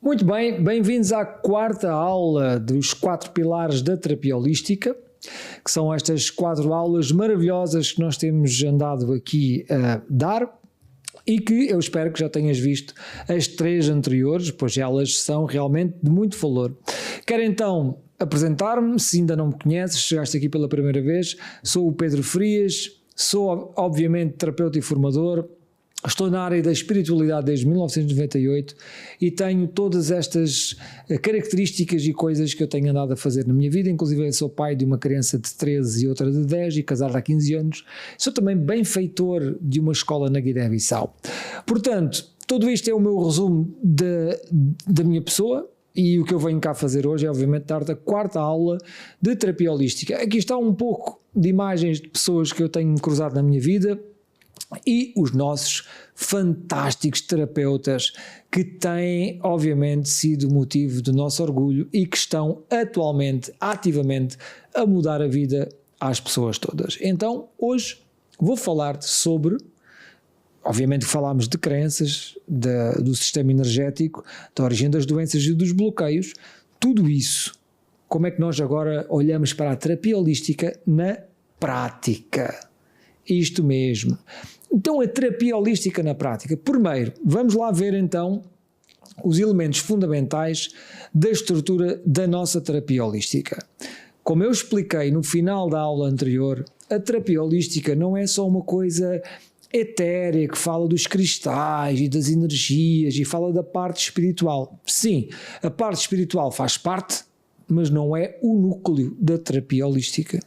Muito bem, bem-vindos à quarta aula dos 4 pilares da terapia holística, que são estas 4 aulas maravilhosas que nós temos andado aqui a dar e que eu espero que já tenhas visto as 3 anteriores, pois elas são realmente de muito valor. Quero então apresentar-me, se ainda não me conheces, chegaste aqui pela primeira vez, sou o Pedro Frias, sou obviamente terapeuta e formador. Estou na área da espiritualidade desde 1998 e tenho todas estas características e coisas que eu tenho andado a fazer na minha vida. Inclusive eu sou pai de uma criança de 13 e outra de 10 e casado há 15 anos. Sou também benfeitor de uma escola na Guiné-Bissau. Portanto, tudo isto é o meu resumo da minha pessoa. E o que eu venho cá fazer hoje é obviamente dar-te a quarta aula de terapia holística. Aqui está um pouco de imagens de pessoas que eu tenho cruzado na minha vida e os nossos fantásticos terapeutas que têm obviamente sido motivo do nosso orgulho e que estão atualmente, ativamente a mudar a vida às pessoas todas. Então hoje vou falar-te sobre, obviamente falámos de crenças, do sistema energético, da origem das doenças e dos bloqueios, tudo isso, como é que nós agora olhamos para a terapia holística na prática. Isto mesmo. Então a terapia holística na prática. Primeiro, vamos lá ver então os elementos fundamentais da estrutura da nossa terapia holística. Como eu expliquei no final da aula anterior, a terapia holística não é só uma coisa etérea que fala dos cristais e das energias e fala da parte espiritual. Sim, a parte espiritual faz parte, mas não é o núcleo da terapia holística.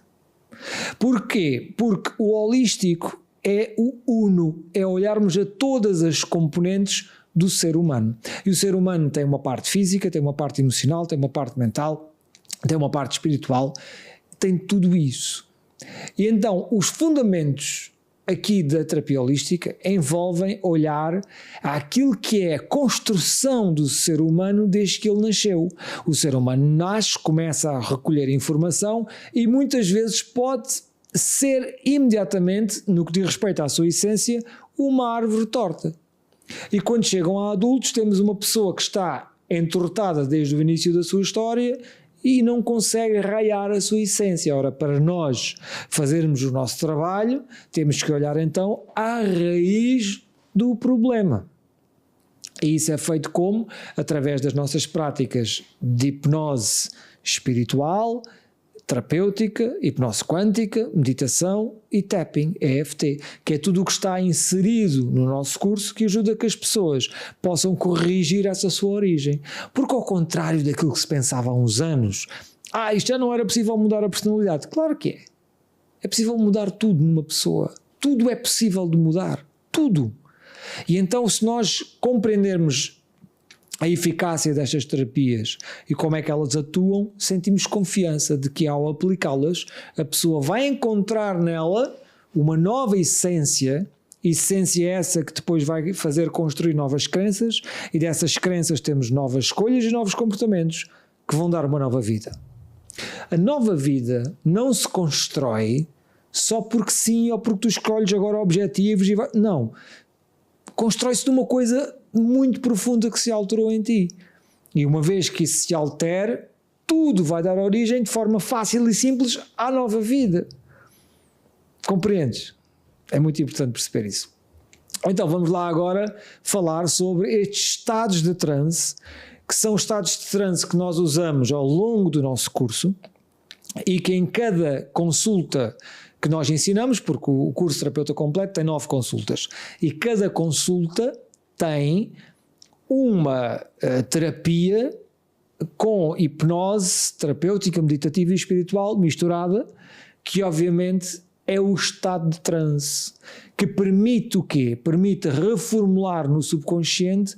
Porquê? Porque o holístico é o uno, é olharmos a todas as componentes do ser humano. E o ser humano tem uma parte física, tem uma parte emocional, tem uma parte mental, tem uma parte espiritual, tem tudo isso. E então os fundamentos aqui da terapia holística envolvem olhar àquilo que é a construção do ser humano desde que ele nasceu. O ser humano nasce, começa a recolher informação e muitas vezes pode ser imediatamente, no que diz respeito à sua essência, uma árvore torta. E quando chegam a adultos temos uma pessoa que está entortada desde o início da sua história e não consegue raiar a sua essência. Ora, para nós fazermos o nosso trabalho, temos que olhar então à raiz do problema. E isso é feito como? Através das nossas práticas de hipnose espiritual, terapêutica, hipnose quântica, meditação e tapping, EFT, que é tudo o que está inserido no nosso curso que ajuda que as pessoas possam corrigir essa sua origem. Porque ao contrário daquilo que se pensava há uns anos, isto já não era possível mudar a personalidade. Claro que é. É possível mudar tudo numa pessoa. Tudo é possível de mudar. Tudo. E então se nós compreendermos a eficácia destas terapias e como é que elas atuam, sentimos confiança de que ao aplicá-las, a pessoa vai encontrar nela uma nova essência essa que depois vai fazer construir novas crenças e dessas crenças temos novas escolhas e novos comportamentos que vão dar uma nova vida. A nova vida não se constrói só porque sim ou porque tu escolhes agora objetivos e não. Constrói-se de uma coisa muito profunda que se alterou em ti. E uma vez que isso se altere, tudo vai dar origem de forma fácil e simples à nova vida. Compreendes? É muito importante perceber isso. Então vamos lá agora falar sobre estes estados de transe, que são estados de transe que nós usamos ao longo do nosso curso e que em cada consulta que nós ensinamos, porque o curso terapeuta completo tem 9 consultas, e cada consulta tem uma terapia com hipnose terapêutica, meditativa e espiritual misturada, que obviamente é o estado de transe, que permite o quê? Permite reformular no subconsciente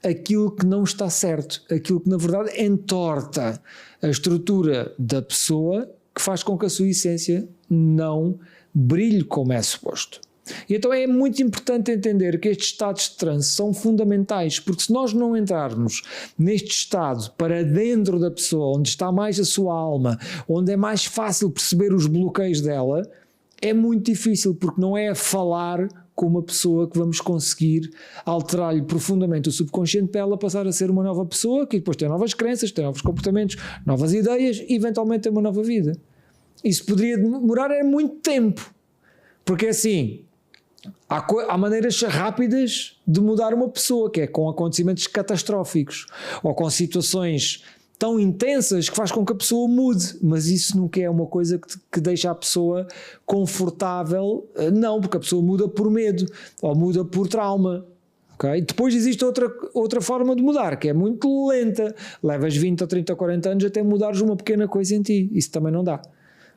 aquilo que não está certo, aquilo que na verdade entorta a estrutura da pessoa, que faz com que a sua essência não brilhe como é suposto. E então é muito importante entender que estes estados de transe são fundamentais, porque se nós não entrarmos neste estado para dentro da pessoa, onde está mais a sua alma, onde é mais fácil perceber os bloqueios dela, é muito difícil, porque não é a falar com uma pessoa que vamos conseguir alterar-lhe profundamente o subconsciente para ela passar a ser uma nova pessoa, que depois tem novas crenças, tem novos comportamentos, novas ideias e eventualmente tem uma nova vida. Isso poderia demorar muito tempo, porque assim, há maneiras rápidas de mudar uma pessoa, que é com acontecimentos catastróficos ou com situações tão intensas que faz com que a pessoa mude, mas isso nunca é uma coisa que deixa a pessoa confortável, não, porque a pessoa muda por medo ou muda por trauma. Okay? Depois existe outra forma de mudar, que é muito lenta, levas 20 ou 30 ou 40 anos até mudares uma pequena coisa em ti, isso também não dá.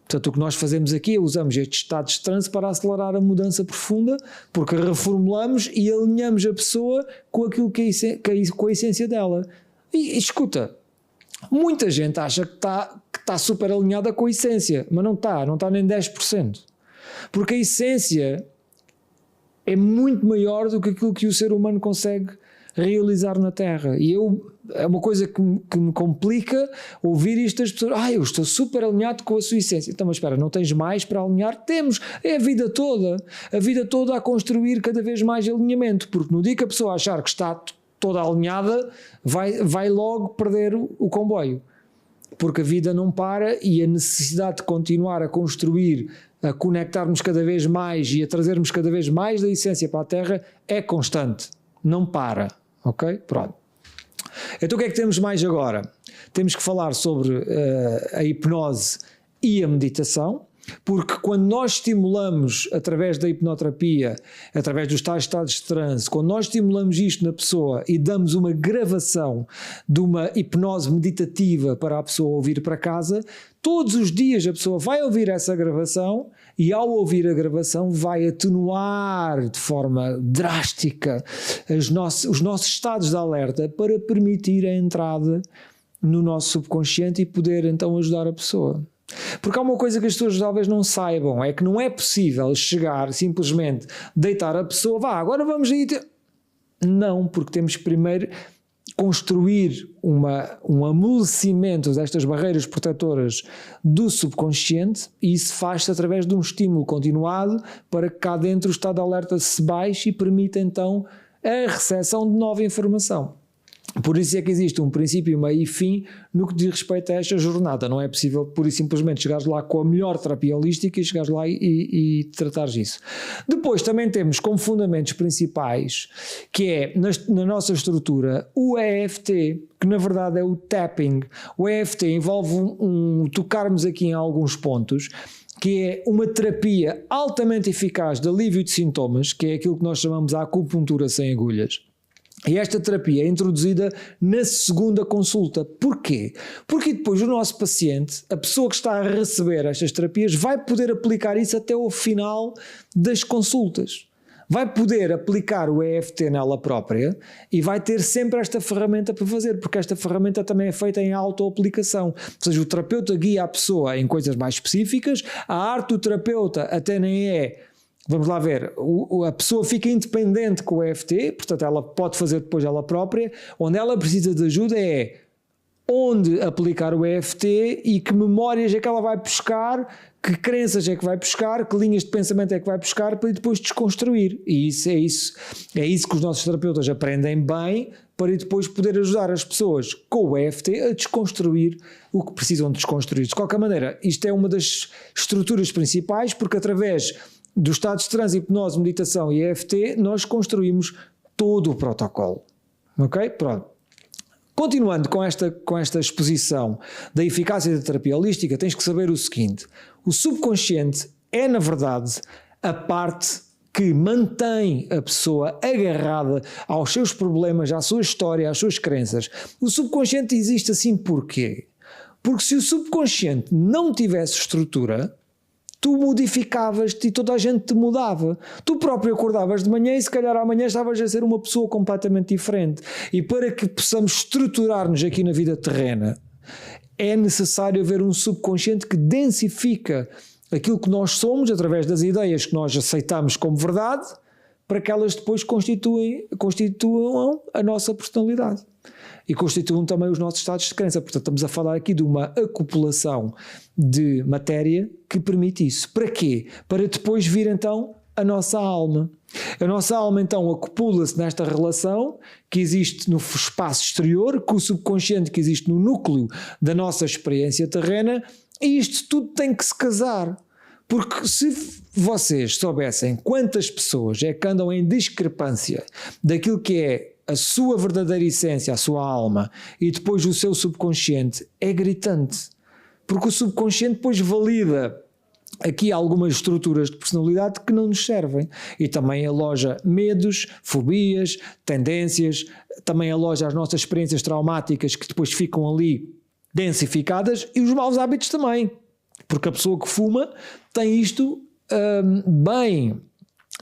Portanto, o que nós fazemos aqui é usamos estes estados de transe para acelerar a mudança profunda, porque reformulamos e alinhamos a pessoa com aquilo com a essência dela. E escuta, muita gente acha que está super alinhada com a essência, mas não está nem 10%. Porque a essência é muito maior do que aquilo que o ser humano consegue realizar na Terra. E é uma coisa que me complica ouvir isto das pessoas. Eu estou super alinhado com a sua essência. Então, mas espera, não tens mais para alinhar? Temos, é a vida toda a construir cada vez mais alinhamento, porque no dia que a pessoa achar que está toda alinhada, vai logo perder o comboio, porque a vida não para e a necessidade de continuar a construir, a conectarmos cada vez mais e a trazermos cada vez mais da essência para a Terra é constante, não para, ok? Pronto. Então o que é que temos mais agora? Temos que falar sobre a hipnose e a meditação, porque quando nós estimulamos através da hipnoterapia, através dos tais estados de transe, quando nós estimulamos isto na pessoa e damos uma gravação de uma hipnose meditativa para a pessoa ouvir para casa, todos os dias a pessoa vai ouvir essa gravação e ao ouvir a gravação vai atenuar de forma drástica os nossos estados de alerta para permitir a entrada no nosso subconsciente e poder então ajudar a pessoa. Porque há uma coisa que as pessoas talvez não saibam, é que não é possível chegar simplesmente, deitar a pessoa, agora vamos aí. Não, porque temos que primeiro construir um amolecimento destas barreiras protetoras do subconsciente, e isso faz-se através de um estímulo continuado para que cá dentro o estado de alerta se baixe e permita então a recepção de nova informação. Por isso é que existe um princípio, meio e fim no que diz respeito a esta jornada. Não é possível pura e simplesmente chegares lá com a melhor terapia holística e chegares lá e tratares isso. Depois também temos como fundamentos principais, que é na nossa estrutura, o EFT, que na verdade é o tapping. O EFT envolve tocarmos aqui em alguns pontos, que é uma terapia altamente eficaz de alívio de sintomas, que é aquilo que nós chamamos de acupuntura sem agulhas. E esta terapia é introduzida na segunda consulta. Porquê? Porque depois o nosso paciente, a pessoa que está a receber estas terapias, vai poder aplicar isso até ao final das consultas. Vai poder aplicar o EFT nela própria e vai ter sempre esta ferramenta para fazer, porque esta ferramenta também é feita em auto-aplicação. Ou seja, o terapeuta guia a pessoa em coisas mais específicas, a arte do terapeuta até nem é... Vamos lá ver, a pessoa fica independente com o EFT, portanto ela pode fazer depois ela própria. Onde ela precisa de ajuda é onde aplicar o EFT e que memórias é que ela vai buscar, que crenças é que vai buscar, que linhas de pensamento é que vai buscar para depois desconstruir. E isso é isso que os nossos terapeutas aprendem bem para depois poder ajudar as pessoas com o EFT a desconstruir o que precisam de desconstruir. De qualquer maneira, isto é uma das estruturas principais, porque através dos estados de transe, hipnose, meditação e EFT, nós construímos todo o protocolo. Ok? Pronto. Continuando com esta exposição da eficácia da terapia holística, tens que saber o seguinte: o subconsciente é, na verdade, a parte que mantém a pessoa agarrada aos seus problemas, à sua história, às suas crenças. O subconsciente existe assim porquê? Porque se o subconsciente não tivesse estrutura, tu modificavas-te e toda a gente te mudava. Tu próprio acordavas de manhã e se calhar amanhã estavas a ser uma pessoa completamente diferente. E para que possamos estruturar-nos aqui na vida terrena, é necessário haver um subconsciente que densifica aquilo que nós somos através das ideias que nós aceitamos como verdade, para que elas depois constituam a nossa personalidade. E constituam também os nossos estados de crença. Portanto, estamos a falar aqui de uma acumulação de matéria que permite isso. Para quê? Para depois vir então a nossa alma. A nossa alma então acopula-se nesta relação que existe no espaço exterior, com o subconsciente que existe no núcleo da nossa experiência terrena, e isto tudo tem que se casar. Porque se vocês soubessem quantas pessoas é que andam em discrepância daquilo que é a sua verdadeira essência, a sua alma, e depois o seu subconsciente, é gritante. Porque o subconsciente depois valida aqui algumas estruturas de personalidade que não nos servem, e também aloja medos, fobias, tendências, também aloja as nossas experiências traumáticas que depois ficam ali densificadas, e os maus hábitos também, porque a pessoa que fuma tem isto bem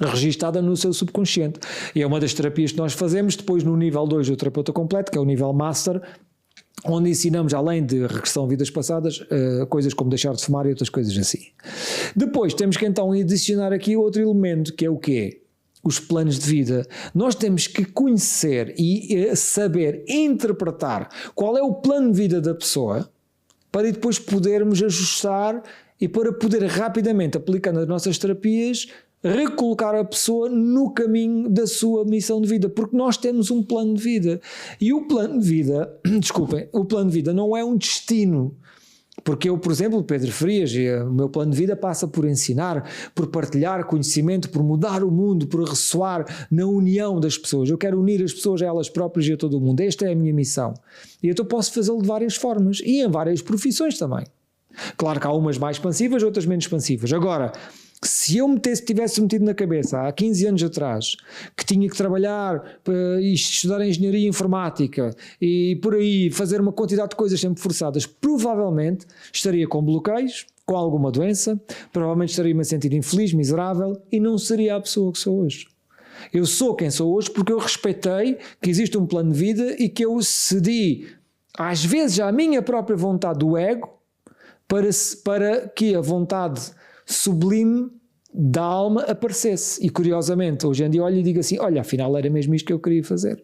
registada no seu subconsciente, e é uma das terapias que nós fazemos depois no nível 2 do terapeuta completo, que é o nível master, onde ensinamos, além de regressão a vidas passadas, coisas como deixar de fumar e outras coisas assim. Depois temos que então adicionar aqui outro elemento, que é o quê? Os planos de vida. Nós temos que conhecer e saber interpretar qual é o plano de vida da pessoa, para depois podermos ajustar e para poder rapidamente, aplicando as nossas terapias, recolocar a pessoa no caminho da sua missão de vida, porque nós temos um plano de vida, e o plano de vida, desculpem, o plano de vida não é um destino, porque eu, por exemplo, Pedro Frias, o meu plano de vida passa por ensinar, por partilhar conhecimento, por mudar o mundo, por ressoar na união das pessoas. Eu quero unir as pessoas a elas próprias e a todo o mundo. Esta é a minha missão. E então posso fazê-lo de várias formas e em várias profissões também. Claro que há umas mais expansivas, outras menos expansivas. Agora, se eu tivesse metido na cabeça há 15 anos atrás que tinha que trabalhar e estudar engenharia informática e por aí fazer uma quantidade de coisas sempre forçadas, provavelmente estaria com bloqueios, com alguma doença, provavelmente estaria-me a sentir infeliz, miserável, e não seria a pessoa que sou hoje. Eu sou quem sou hoje porque eu respeitei que existe um plano de vida e que eu cedi, às vezes, à minha própria vontade do ego, para que a vontade sublime da alma aparecesse. E curiosamente, hoje em dia olho e digo assim, olha, afinal era mesmo isto que eu queria fazer.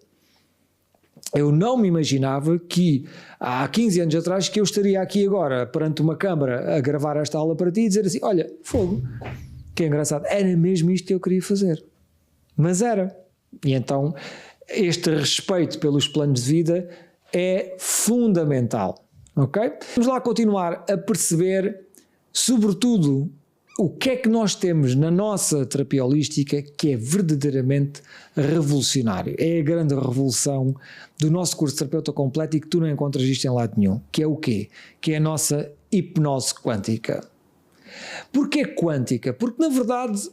Eu não me imaginava que há 15 anos atrás que eu estaria aqui agora perante uma câmara a gravar esta aula para ti e dizer assim, olha, fogo, que é engraçado, era mesmo isto que eu queria fazer. Mas era. E então este respeito pelos planos de vida é fundamental. Ok? Vamos lá continuar a perceber, sobretudo, o que é que nós temos na nossa terapia holística que é verdadeiramente revolucionário. É a grande revolução do nosso curso de terapeuta completo e que tu não encontras isto em lado nenhum. Que é o quê? Que é a nossa hipnose quântica. Porquê quântica? Porque, na verdade,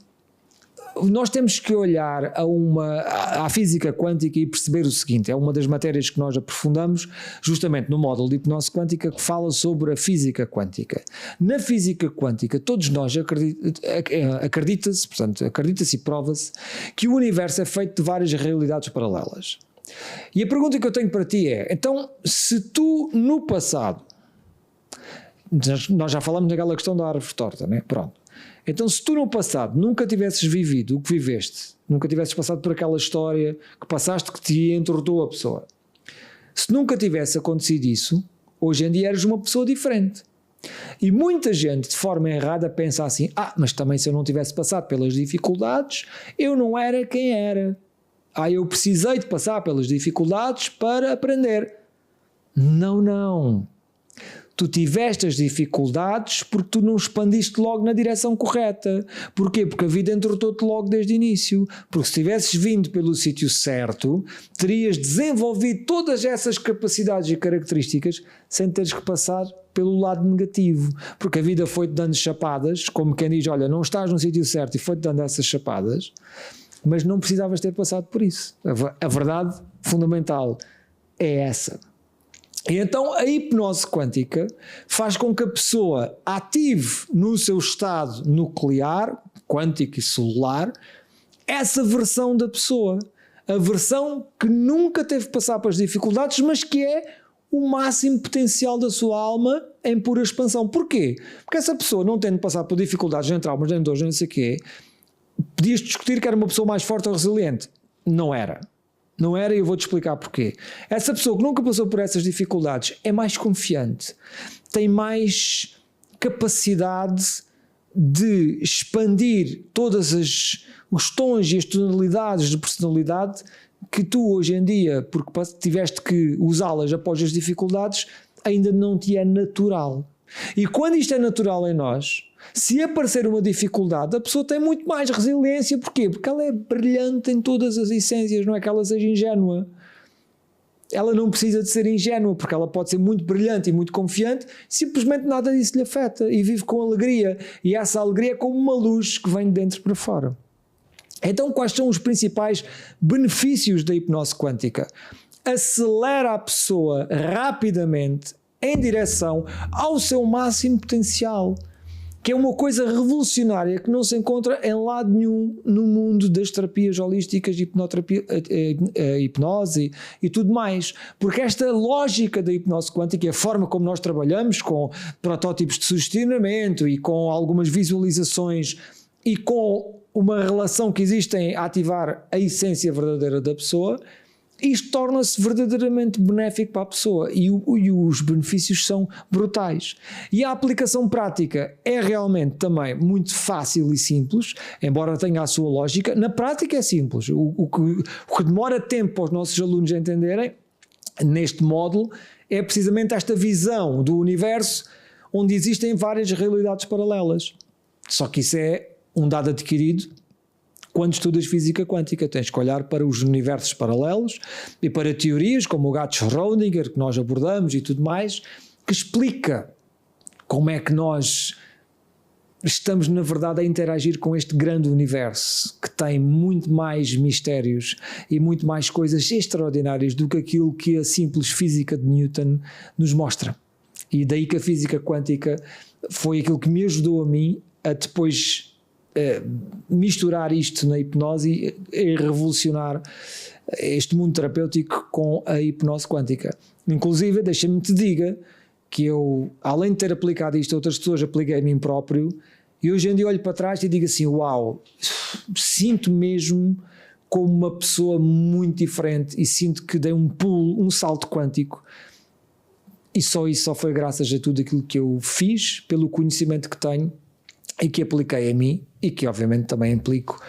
nós temos que olhar à física quântica e perceber o seguinte, é uma das matérias que nós aprofundamos justamente no módulo de hipnose quântica que fala sobre a física quântica. Na física quântica, todos nós acredita-se e prova-se que o universo é feito de várias realidades paralelas. E a pergunta que eu tenho para ti é, então, se tu no passado, nós já falamos naquela questão da árvore torta, né? Pronto. Então, se tu no passado nunca tivesses vivido o que viveste, nunca tivesses passado por aquela história que passaste que te entortou a pessoa, se nunca tivesse acontecido isso, hoje em dia eres uma pessoa diferente. E muita gente, de forma errada, pensa assim, mas também se eu não tivesse passado pelas dificuldades, eu não era quem era. Eu precisei de passar pelas dificuldades para aprender. Não. Tu tiveste as dificuldades porque tu não expandiste logo na direção correta. Porquê? Porque a vida entortou-te logo desde o início. Porque se tivesses vindo pelo sítio certo, terias desenvolvido todas essas capacidades e características sem teres que passar pelo lado negativo. Porque a vida foi-te dando chapadas, como quem diz, olha, não estás no sítio certo e foi-te dando essas chapadas, mas não precisavas ter passado por isso. A verdade fundamental é essa. E então a hipnose quântica faz com que a pessoa ative no seu estado nuclear, quântico e celular, essa versão da pessoa. A versão que nunca teve que passar pelas dificuldades, mas que é o máximo potencial da sua alma em pura expansão. Porquê? Porque essa pessoa, não tendo passado por dificuldades, nem traumas, nem dores, nem sei o quê, podias discutir que era uma pessoa mais forte ou resiliente. Não era. Não era, e eu vou-te explicar porquê. Essa pessoa que nunca passou por essas dificuldades é mais confiante, tem mais capacidade de expandir todas as os tons e as tonalidades de personalidade que tu hoje em dia, porque tiveste que usá-las após as dificuldades, ainda não te é natural. E quando isto é natural em nós, se aparecer uma dificuldade, a pessoa tem muito mais resiliência. Porquê? Porque ela é brilhante em todas as essências, não é que ela seja ingênua. Ela não precisa de ser ingênua, porque ela pode ser muito brilhante e muito confiante, simplesmente nada disso lhe afeta e vive com alegria. E essa alegria é como uma luz que vem de dentro para fora. Então, quais são os principais benefícios da hipnose quântica? Acelera a pessoa rapidamente em direção ao seu máximo potencial, que é uma coisa revolucionária que não se encontra em lado nenhum no mundo das terapias holísticas, hipnose e tudo mais. Porque esta lógica da hipnose quântica e a forma como nós trabalhamos com protótipos de sugestionamento e com algumas visualizações e com uma relação que existe em ativar a essência verdadeira da pessoa, isto torna-se verdadeiramente benéfico para a pessoa e os benefícios são brutais. E a aplicação prática é realmente também muito fácil e simples, embora tenha a sua lógica. Na prática é simples. O que demora tempo para os nossos alunos entenderem neste módulo é precisamente esta visão do universo onde existem várias realidades paralelas. Só que isso é um dado adquirido quando estudas física quântica. Tens que olhar para os universos paralelos e para teorias como o gato Schrödinger, que nós abordamos e tudo mais, que explica como é que nós estamos na verdade a interagir com este grande universo que tem muito mais mistérios e muito mais coisas extraordinárias do que aquilo que a simples física de Newton nos mostra. E daí que a física quântica foi aquilo que me ajudou a mim a depois misturar isto na hipnose e revolucionar este mundo terapêutico com a hipnose quântica. Inclusive, deixa-me te diga que eu, além de ter aplicado isto a outras pessoas, apliquei a mim próprio e hoje em dia olho para trás e digo assim, uau, sinto mesmo como uma pessoa muito diferente e sinto que dei um pulo, um salto quântico. E só isso só foi graças a tudo aquilo que eu fiz, pelo conhecimento que tenho e que apliquei a mim e que obviamente também aplico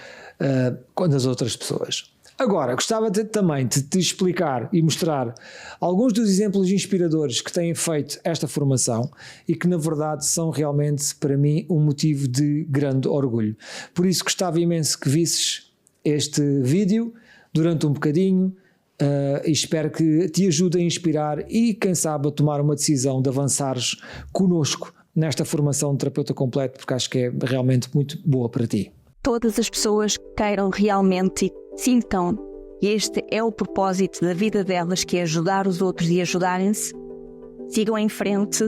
com as outras pessoas. Agora, gostava também de te explicar e mostrar alguns dos exemplos inspiradores que têm feito esta formação e que na verdade são realmente para mim um motivo de grande orgulho. Por isso gostava imenso que visses este vídeo durante um bocadinho e espero que te ajude a inspirar e quem sabe a tomar uma decisão de avançares connosco nesta formação de terapeuta completo, porque acho que é realmente muito boa para ti. Todas as pessoas que queiram realmente sintam que este é o propósito da vida delas, que é ajudar os outros e ajudarem-se, sigam em frente,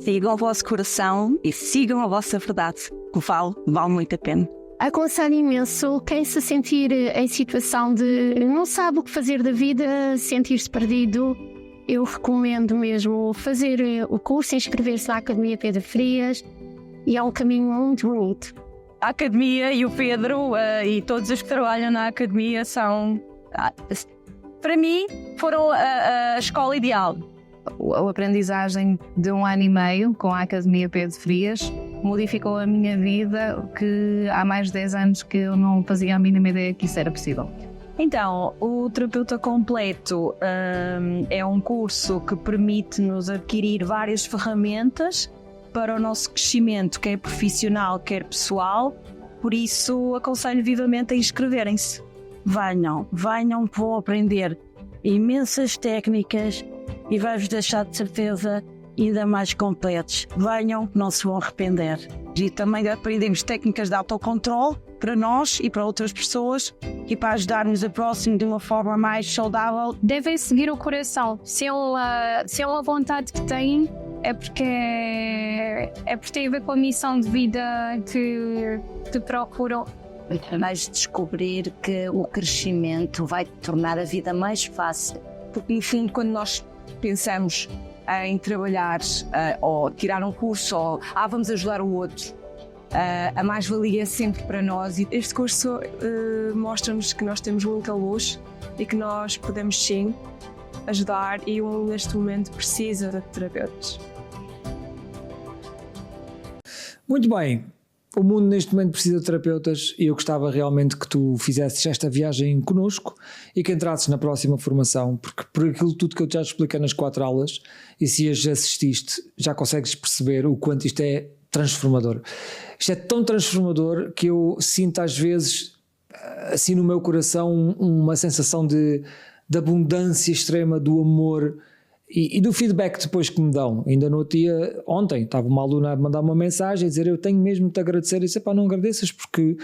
sigam o vosso coração e sigam a vossa verdade, que vale muito a pena. Aconselho imenso quem se sentir em situação de não sabe o que fazer da vida, sentir-se perdido. Eu recomendo mesmo fazer o curso, inscrever-se na Academia Pedro Frias e é um caminho muito bonito. A Academia e o Pedro e todos os que trabalham na Academia são, para mim, foram a escola ideal. A aprendizagem de 1 ano e meio com a Academia Pedro Frias modificou a minha vida, que há mais de 10 anos que eu não fazia a mínima ideia que isso era possível. Então, o Terapeuta Completo é um curso que permite-nos adquirir várias ferramentas para o nosso crescimento, quer profissional, quer pessoal. Por isso, aconselho vivamente a inscreverem-se. Venham, vão aprender imensas técnicas e vai-vos deixar de certeza ainda mais completos. Venham, não se vão arrepender. E também aprendemos técnicas de autocontrole para nós e para outras pessoas e para ajudar-nos a próximo de uma forma mais saudável. Devem seguir o coração. Se é uma vontade que têm, é porque tem a ver com a missão de vida que procuram. Vais descobrir que o crescimento vai tornar a vida mais fácil. Porque no fundo, quando nós pensamos em trabalhar ou tirar um curso ou vamos ajudar o outro, a mais-valia é sempre para nós. E este curso mostra-nos que nós temos muita luz e que nós podemos sim ajudar, e eu neste momento precisa de terapeutas. Muito bem, o mundo neste momento precisa de terapeutas e eu gostava realmente que tu fizesses esta viagem connosco e que entrasses na próxima formação, porque por aquilo tudo que eu já te expliquei nas 4 aulas, e se as assististe, já consegues perceber o quanto isto é transformador. Isto é tão transformador que eu sinto às vezes, assim no meu coração, uma sensação de abundância extrema, do amor e do feedback depois que me dão. Ainda no outro dia, ontem, estava uma aluna a mandar uma mensagem a dizer: eu tenho mesmo de te agradecer. E disse: pá, não agradeças, porque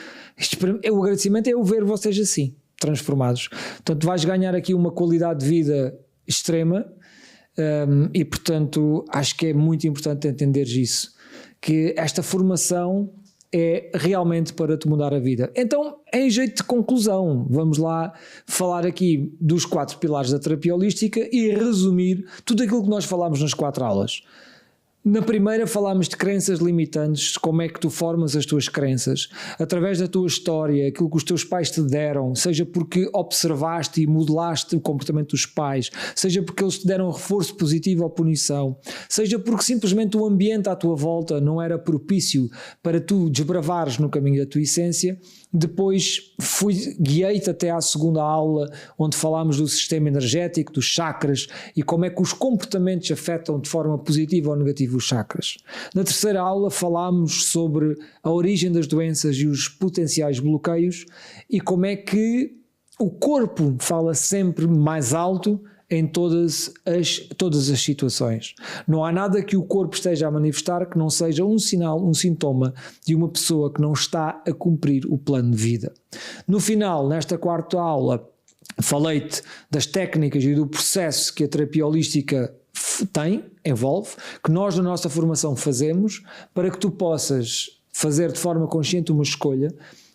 o agradecimento é eu ver vocês assim, transformados. Portanto, vais ganhar aqui uma qualidade de vida extrema, e portanto acho que é muito importante entenderes isso, que esta formação é realmente para te mudar a vida. Então, em jeito de conclusão, vamos lá falar aqui dos 4 pilares da terapia holística e resumir tudo aquilo que nós falámos nas 4 aulas. Na primeira falámos de crenças limitantes, como é que tu formas as tuas crenças, através da tua história, aquilo que os teus pais te deram, seja porque observaste e modelaste o comportamento dos pais, seja porque eles te deram reforço positivo ou punição, seja porque simplesmente o ambiente à tua volta não era propício para tu desbravares no caminho da tua essência. Depois guiei-te até à segunda aula, onde falámos do sistema energético, dos chakras e como é que os comportamentos afetam de forma positiva ou negativa os chakras. Na terceira aula falámos sobre a origem das doenças e os potenciais bloqueios e como é que o corpo fala sempre mais alto em todas as situações. Não há nada que o corpo esteja a manifestar que não seja um sinal, um sintoma de uma pessoa que não está a cumprir o plano de vida. No final, nesta 4ª aula, falei-te das técnicas e do processo que a terapia holística envolve, que nós na nossa formação fazemos, para que tu possas fazer de forma consciente uma escolha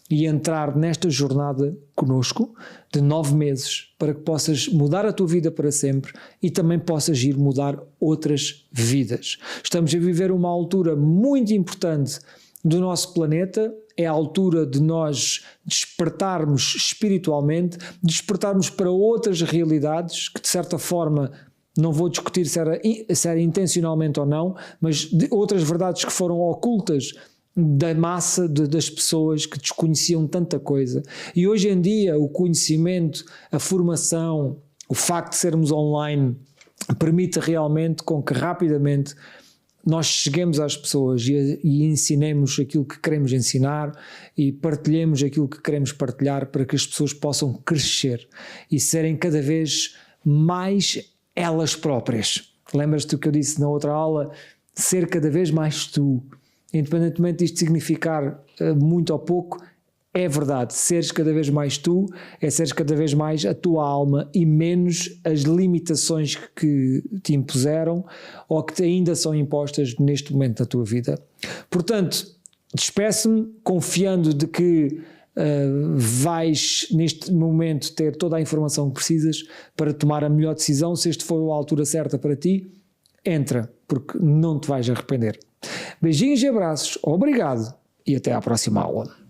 e entrar nesta jornada connosco de 9 meses, para que possas mudar a tua vida para sempre e também possas ir mudar outras vidas. Estamos a viver uma altura muito importante do nosso planeta, é a altura de nós despertarmos espiritualmente, despertarmos para outras realidades que de certa forma, não vou discutir se era intencionalmente ou não, mas de outras verdades que foram ocultas da massa das pessoas que desconheciam tanta coisa. E hoje em dia o conhecimento, a formação, o facto de sermos online permite realmente com que rapidamente nós cheguemos às pessoas e ensinemos aquilo que queremos ensinar e partilhemos aquilo que queremos partilhar para que as pessoas possam crescer e serem cada vez mais elas próprias. Lembras-te do que eu disse na outra aula? Ser cada vez mais tu. Independentemente disto significar muito ou pouco, é verdade, seres cada vez mais tu, é seres cada vez mais a tua alma e menos as limitações que te impuseram ou que ainda são impostas neste momento da tua vida. Portanto, despeço-me confiando de que vais neste momento ter toda a informação que precisas para tomar a melhor decisão. Se este for a altura certa para ti, entra, porque não te vais arrepender. Beijinhos e abraços, obrigado e até à próxima aula.